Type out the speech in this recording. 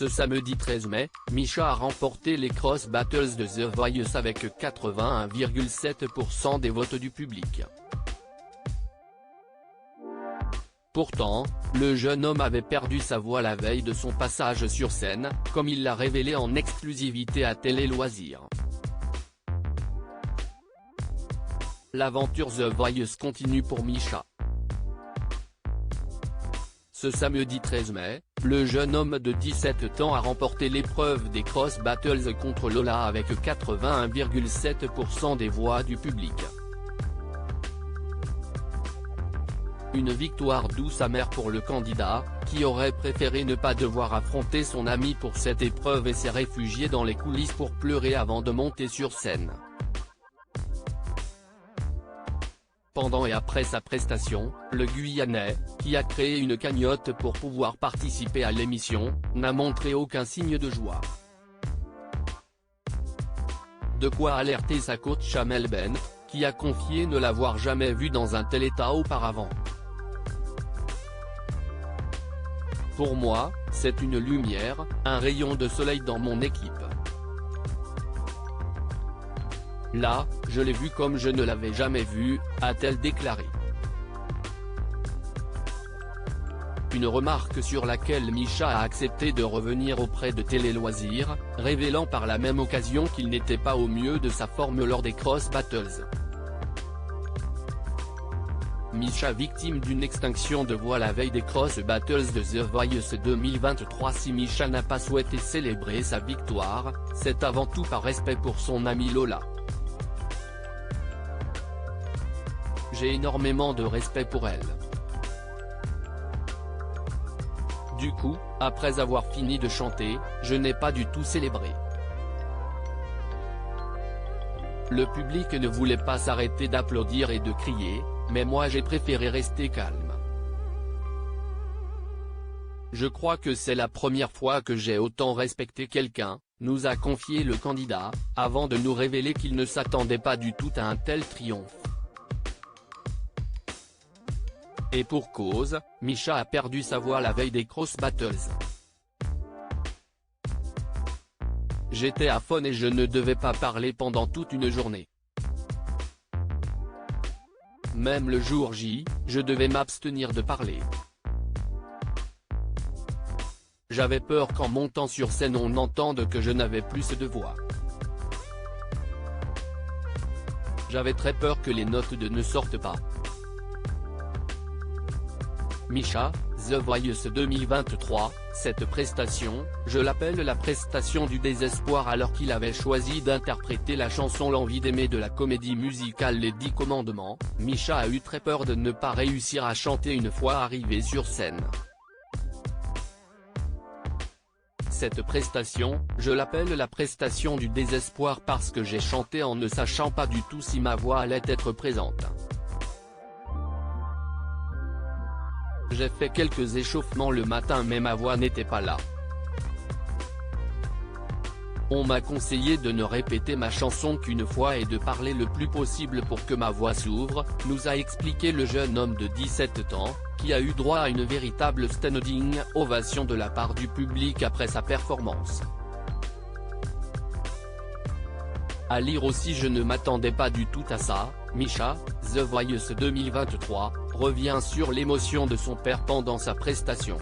Ce samedi 13 mai, Misha a remporté les Cross Battles de The Voice avec 81,7% des votes du public. Pourtant, le jeune homme avait perdu sa voix la veille de son passage sur scène, comme il l'a révélé en exclusivité à Télé Loisirs. L'aventure The Voice continue pour Misha. Ce samedi 13 mai, le jeune homme de 17 ans a remporté l'épreuve des Cross Battles contre Lola avec 81,7% des voix du public. Une victoire douce amère pour le candidat, qui aurait préféré ne pas devoir affronter son ami pour cette épreuve et s'est réfugié dans les coulisses pour pleurer avant de monter sur scène. Pendant et après sa prestation, le Guyanais, qui a créé une cagnotte pour pouvoir participer à l'émission, n'a montré aucun signe de joie. De quoi alerter sa coach Amel Bent, qui a confié ne l'avoir jamais vu dans un tel état auparavant. Pour moi, c'est une lumière, un rayon de soleil dans mon équipe. Là, je l'ai vu comme je ne l'avais jamais vu, a-t-elle déclaré. Une remarque sur laquelle Misha a accepté de revenir auprès de Télé Loisirs, révélant par la même occasion qu'il n'était pas au mieux de sa forme lors des Cross Battles. Misha victime d'une extinction de voix la veille des Cross Battles de The Voice 2023. Si Misha n'a pas souhaité célébrer sa victoire, c'est avant tout par respect pour son amie Lola. J'ai énormément de respect pour elle. Du coup, après avoir fini de chanter, je n'ai pas du tout célébré. Le public ne voulait pas s'arrêter d'applaudir et de crier, mais moi j'ai préféré rester calme. Je crois que c'est la première fois que j'ai autant respecté quelqu'un, nous a confié le candidat, avant de nous révéler qu'il ne s'attendait pas du tout à un tel triomphe. Et pour cause, Misha a perdu sa voix la veille des Cross Battles. J'étais à fond et je ne devais pas parler pendant toute une journée. Même le jour J, je devais m'abstenir de parler. J'avais peur qu'en montant sur scène on entende que je n'avais plus de voix. J'avais très peur que les notes ne sortent pas. Misha, The Voice 2023, cette prestation, je l'appelle la prestation du désespoir alors qu'il avait choisi d'interpréter la chanson L'envie d'aimer de la comédie musicale Les 10 commandements, Misha a eu très peur de ne pas réussir à chanter une fois arrivé sur scène. Cette prestation, je l'appelle la prestation du désespoir parce que j'ai chanté en ne sachant pas du tout si ma voix allait être présente. J'ai fait quelques échauffements le matin mais ma voix n'était pas là. On m'a conseillé de ne répéter ma chanson qu'une fois et de parler le plus possible pour que ma voix s'ouvre, nous a expliqué le jeune homme de 17 ans, qui a eu droit à une véritable standing ovation de la part du public après sa performance. À lire aussi je ne m'attendais pas du tout à ça, Misha, The Voice 2023, revient sur l'émotion de son père pendant sa prestation.